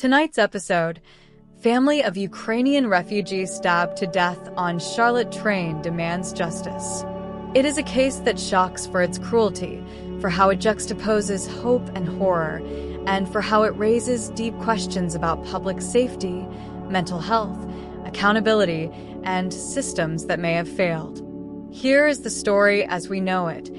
Tonight's episode: family of Ukrainian refugee stabbed to death on Charlotte train demands justice. It is a case that shocks for its cruelty, for how it juxtaposes hope and horror, and for how it raises deep questions about public safety, mental health, accountability, and systems that may have failed. Here is the story as we know it,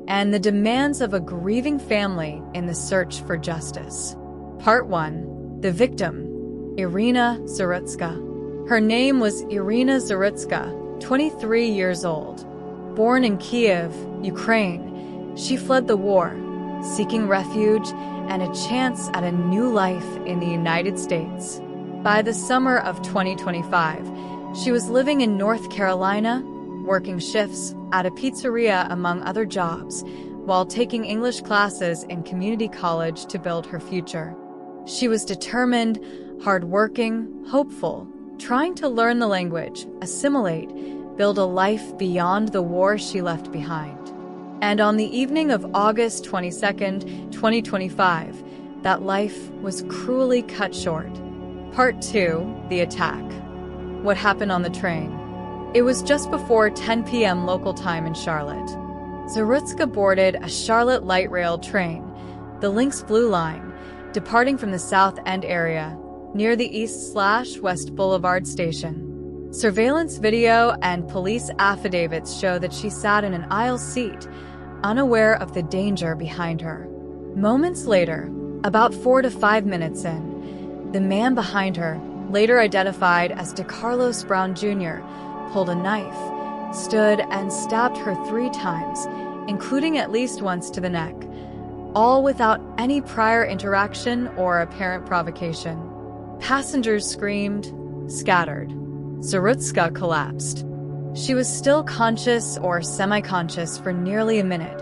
and the demands of a grieving family in the search for justice. Part 1. The victim, Irina Zarutska. Her name was Irina Zarutska, 23 years old. Born in Kiev, Ukraine, she fled the war, seeking refuge and a chance at a new life in the United States. By the summer of 2025, she was living in North Carolina, working shifts at a pizzeria among other jobs, while taking English classes in community college to build her future. She was determined, hardworking, hopeful, trying to learn the language, assimilate, build a life beyond the war she left behind. And on the evening of August 22nd, 2025, that life was cruelly cut short. Part 2. The attack. What happened on the train? It was just before 10 p.m. local time in Charlotte. Zarutska boarded a Charlotte light rail train, the Lynx Blue Line, departing from the South End area, near the East/West Boulevard station. Surveillance video and police affidavits show that she sat in an aisle seat, unaware of the danger behind her. Moments later, about 4 to 5 minutes in, the man behind her, later identified as DeCarlos Brown Jr., pulled a knife, stood and stabbed her 3 times, including at least once to the neck, all without any prior interaction or apparent provocation. Passengers screamed, scattered. Zarutska collapsed. She was still conscious or semi-conscious for nearly a minute,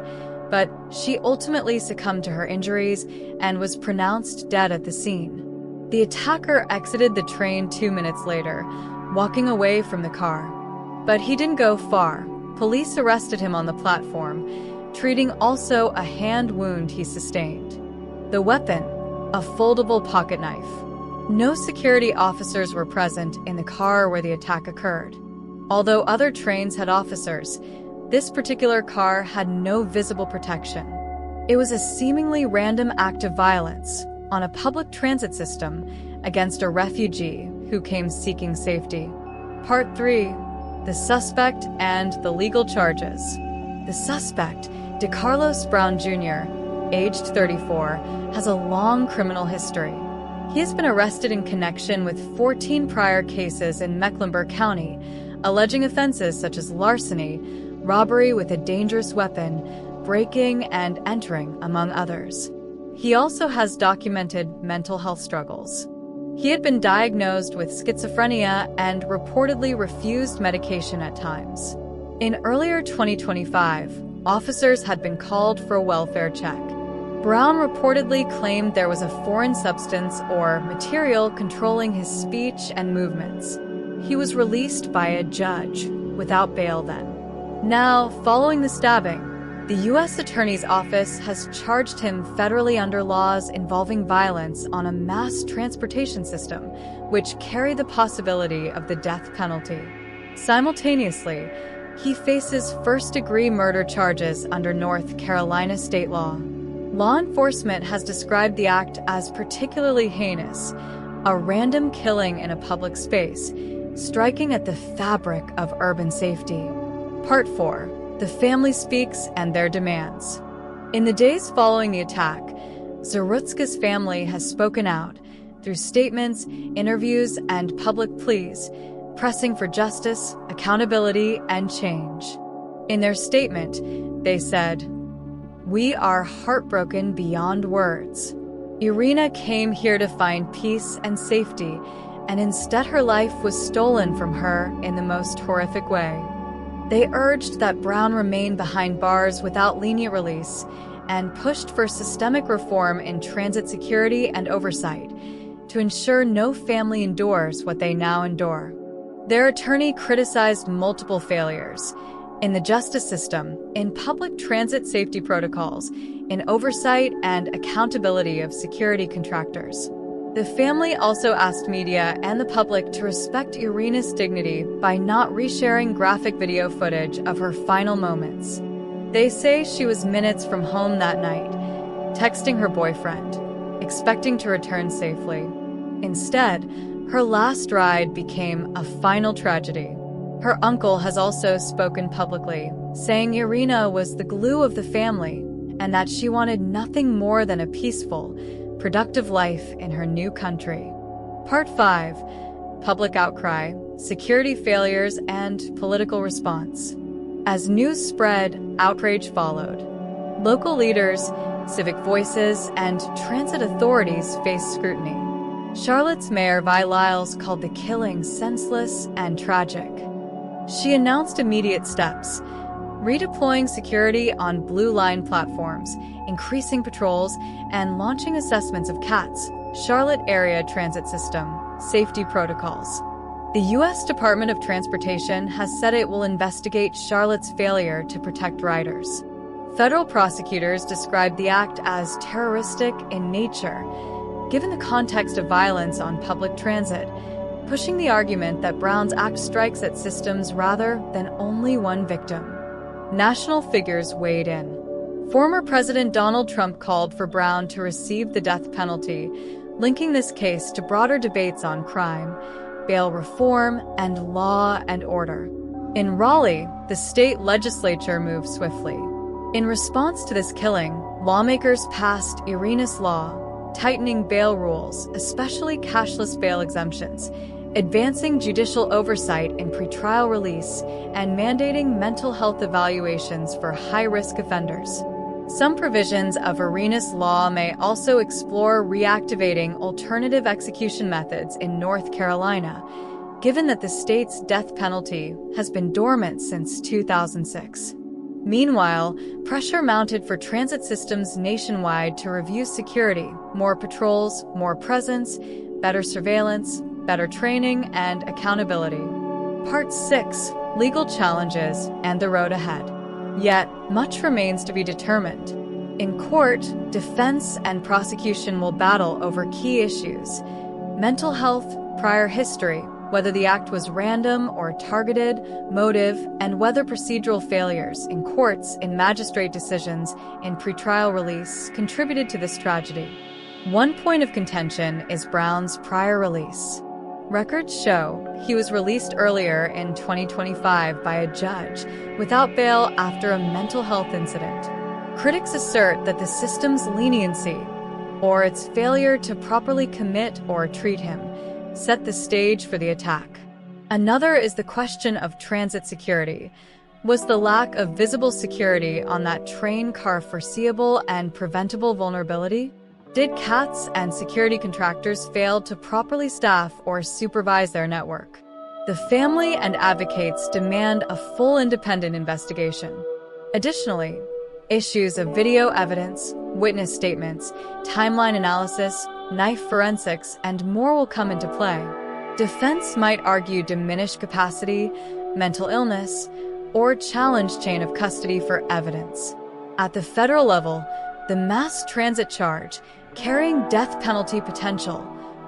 but she ultimately succumbed to her injuries and was pronounced dead at the scene. The attacker exited the train 2 minutes later, walking away from the car. But he didn't go far. Police arrested him on the platform, treating also a hand wound he sustained. The weapon, a foldable pocket knife. No security officers were present in the car where the attack occurred. Although other trains had officers, this particular car had no visible protection. It was a seemingly random act of violence on a public transit system against a refugee who came seeking safety. Part 3. The suspect and the legal charges. The suspect, DeCarlos Brown Jr., aged 34, has a long criminal history. He has been arrested in connection with 14 prior cases in Mecklenburg County, alleging offenses such as larceny, robbery with a dangerous weapon, breaking and entering, among others. He also has documented mental health struggles. He had been diagnosed with schizophrenia and reportedly refused medication at times. In earlier 2025, officers had been called for a welfare check. Brown reportedly claimed there was a foreign substance or material controlling his speech and movements. He was released by a judge without bail then. Now, following the stabbing, the U.S. Attorney's Office has charged him federally under laws involving violence on a mass transportation system, which carry the possibility of the death penalty. Simultaneously, he faces first-degree murder charges under North Carolina state law. Law enforcement has described the act as particularly heinous, a random killing in a public space, striking at the fabric of urban safety. Part 4. The family speaks and their demands. In the days following the attack, Zarutska's family has spoken out through statements, interviews, and public pleas, pressing for justice, accountability, and change. In their statement, they said, "We are heartbroken beyond words. Irina came here to find peace and safety, and instead her life was stolen from her in the most horrific way." They urged that Brown remain behind bars without lenient release and pushed for systemic reform in transit security and oversight to ensure no family endures what they now endure. Their attorney criticized multiple failures in the justice system, in public transit safety protocols, in oversight and accountability of security contractors. The family also asked media and the public to respect Irina's dignity by not resharing graphic video footage of her final moments. They say she was minutes from home that night, texting her boyfriend, expecting to return safely. Instead, her last ride became a final tragedy. Her uncle has also spoken publicly, saying Irina was the glue of the family and that she wanted nothing more than a peaceful, productive life in her new country. Part 5. Public outcry, security failures, and political response. As news spread, outrage followed. Local leaders, civic voices, and transit authorities faced scrutiny. Charlotte's mayor Vi Lyles called the killing senseless and tragic. She announced immediate steps, redeploying security on Blue Line platforms, increasing patrols, and launching assessments of CATS, Charlotte Area Transit System, safety protocols. The U.S. Department of Transportation has said it will investigate Charlotte's failure to protect riders. Federal prosecutors described the act as terroristic in nature, given the context of violence on public transit, pushing the argument that Brown's act strikes at systems rather than only one victim. National figures weighed in. Former President Donald Trump called for Brown to receive the death penalty, linking this case to broader debates on crime, bail reform, and law and order. In Raleigh, the state legislature moved swiftly. In response to this killing, lawmakers passed Irina's Law, tightening bail rules, especially cashless bail exemptions, advancing judicial oversight in pretrial release, and mandating mental health evaluations for high-risk offenders. Some provisions of Irina's Law may also explore reactivating alternative execution methods in North Carolina, given that the state's death penalty has been dormant since 2006. Meanwhile, pressure mounted for transit systems nationwide to review security, more patrols, more presence, better surveillance, better training, and accountability. Part 6. Legal challenges and the road ahead. Yet, much remains to be determined. In court, defense and prosecution will battle over key issues: mental health, prior history, whether the act was random or targeted, motive, and whether procedural failures in courts, in magistrate decisions, in pretrial release contributed to this tragedy. One point of contention is Brown's prior release. Records show he was released earlier in 2025 by a judge without bail after a mental health incident. Critics assert that the system's leniency, or its failure to properly commit or treat him, set the stage for the attack. Another is the question of transit security. Was the lack of visible security on that train car foreseeable and preventable vulnerability? Did CATS and security contractors fail to properly staff or supervise their network? The family and advocates demand a full independent investigation. Additionally, issues of video evidence, witness statements, timeline analysis, knife forensics, and more will come into play. Defense might argue diminished capacity, mental illness, or challenge chain of custody for evidence. At the federal level, the mass transit charge, carrying death penalty potential,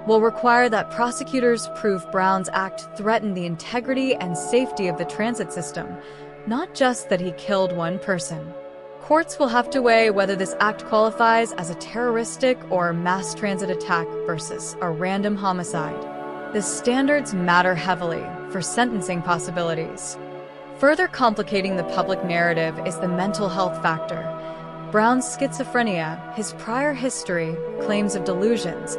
will require that prosecutors prove Brown's act threatened the integrity and safety of the transit system, not just that he killed one person. Courts will have to weigh whether this act qualifies as a terroristic or mass transit attack versus a random homicide. The standards matter heavily for sentencing possibilities. Further complicating the public narrative is the mental health factor. Brown's schizophrenia, his prior history, claims of delusions.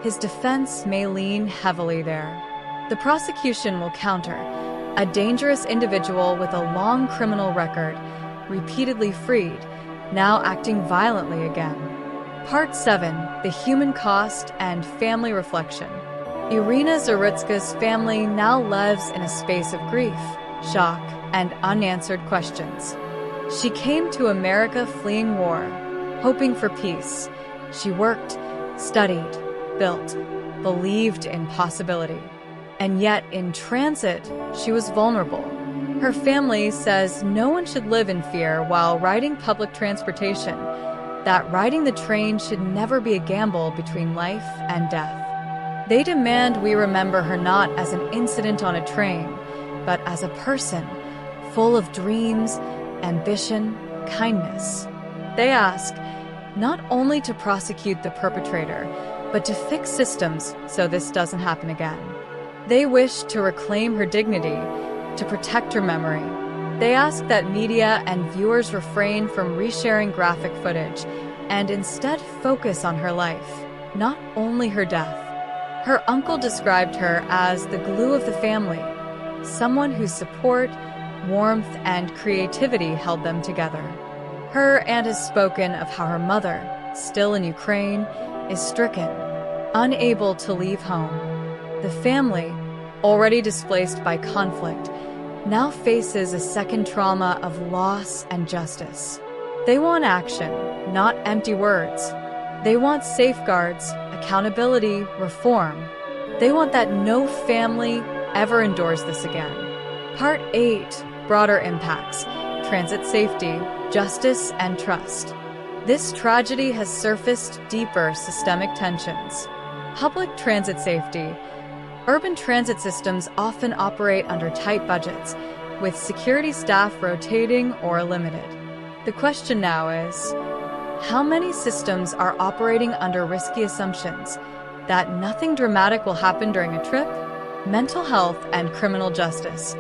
His defense may lean heavily there. The prosecution will counter a dangerous individual with a long criminal record, repeatedly freed, now acting violently again. Part 7. The human cost and family reflection. Irina Zarutska's family now lives in a space of grief, shock, and unanswered questions. She came to America fleeing war, hoping for peace. She worked, studied, built, believed in possibility. And yet, in transit, she was vulnerable. Her family says no one should live in fear while riding public transportation, that riding the train should never be a gamble between life and death. They demand we remember her not as an incident on a train, but as a person, full of dreams, ambition, kindness. They ask not only to prosecute the perpetrator, but to fix systems so this doesn't happen again. They wish to reclaim her dignity, to protect her memory. They ask that media and viewers refrain from resharing graphic footage and instead focus on her life, not only her death. Her uncle described her as the glue of the family, someone whose support, warmth, and creativity held them together. Her aunt has spoken of how her mother, still in Ukraine, is stricken, unable to leave home. The family, already displaced by conflict, now faces a second trauma of loss and justice. They want action, not empty words. They want safeguards, accountability, reform. They want that no family ever endures this again. Part 8. Broader impacts: transit safety, justice, and trust. This tragedy has surfaced deeper systemic tensions. Public transit safety. Urban transit systems often operate under tight budgets, with security staff rotating or limited. The question now is, how many systems are operating under risky assumptions that nothing dramatic will happen during a trip? Mental health and criminal justice.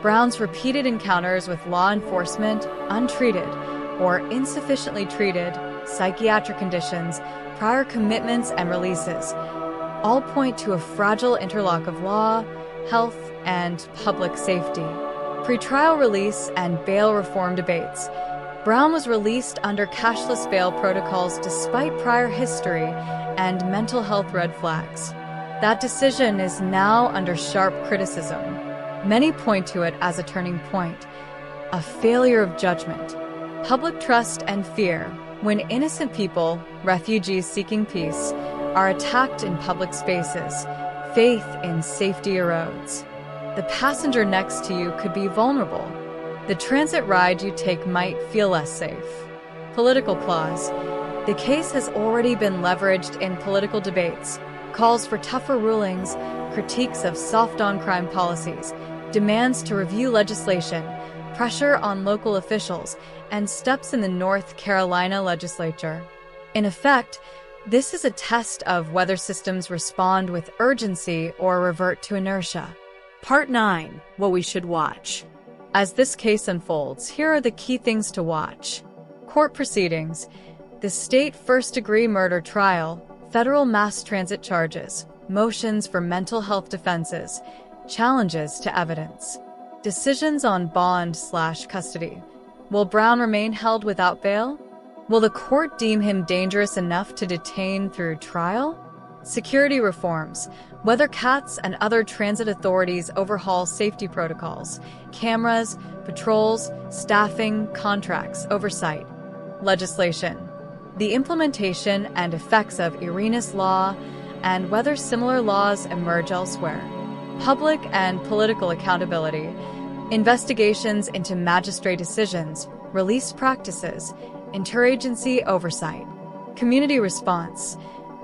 Brown's repeated encounters with law enforcement, untreated or insufficiently treated, psychiatric conditions, prior commitments and releases, all point to a fragile interlock of law, health, and public safety. Pretrial release and bail reform debates. Brown was released under cashless bail protocols despite prior history and mental health red flags. That decision is now under sharp criticism. Many point to it as a turning point, a failure of judgment. Public trust and fear. When innocent people, refugees seeking peace, are attacked in public spaces, faith in safety erodes. The passenger next to you could be vulnerable. The transit ride you take might feel less safe. Political clause. The case has already been leveraged in political debates, calls for tougher rulings, critiques of soft-on-crime policies, demands to review legislation, pressure on local officials, and steps in the North Carolina legislature. In effect, this is a test of whether systems respond with urgency or revert to inertia. Part 9. What we should watch. As this case unfolds, here are the key things to watch. Court proceedings, the state first-degree murder trial, federal mass transit charges, motions for mental health defenses, challenges to evidence. Decisions on bond/custody. Will Brown remain held without bail? Will the court deem him dangerous enough to detain through trial? Security reforms. Whether CATS and other transit authorities overhaul safety protocols, cameras, patrols, staffing, contracts, oversight. Legislation. The implementation and effects of Irina's law and whether similar laws emerge elsewhere. Public and political accountability. Investigations into magistrate decisions, release practices, interagency oversight. Community response.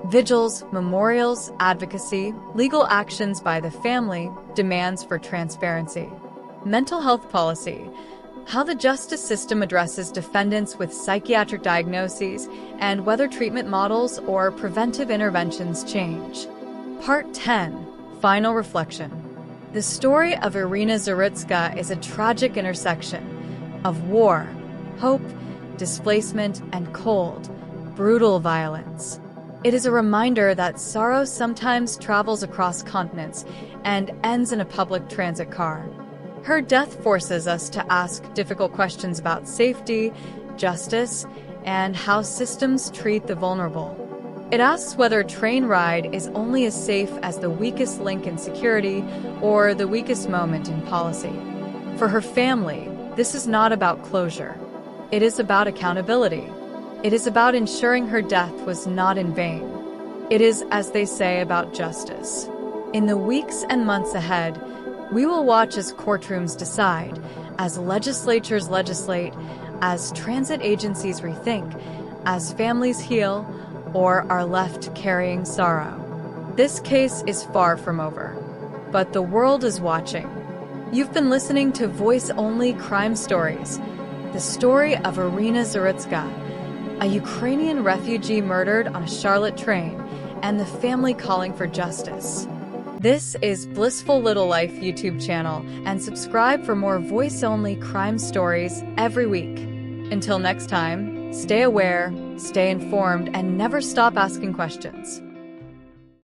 Vigils, memorials, advocacy, legal actions by the family, demands for transparency. Mental health policy. How the justice system addresses defendants with psychiatric diagnoses and whether treatment models or preventive interventions change. Part 10. Final reflection. The story of Irina Zarutska is a tragic intersection of war, hope, displacement, and cold, brutal violence. It is a reminder that sorrow sometimes travels across continents and ends in a public transit car. Her death forces us to ask difficult questions about safety, justice, and how systems treat the vulnerable. It asks whether a train ride is only as safe as the weakest link in security or the weakest moment in policy. For her family, this is not about closure. It is about accountability. It is about ensuring her death was not in vain. It is, as they say, about justice. In the weeks and months ahead, we will watch as courtrooms decide, as legislatures legislate, as transit agencies rethink, as families heal, or are left carrying sorrow. This case is far from over, but the world is watching. You've been listening to Voice Only Crime Stories, the story of Irina Zarutska, a Ukrainian refugee murdered on a Charlotte train, and the family calling for justice. This is Blissful Little Life YouTube channel, and subscribe for more voice-only crime stories every week. Until next time, stay aware, stay informed, and never stop asking questions.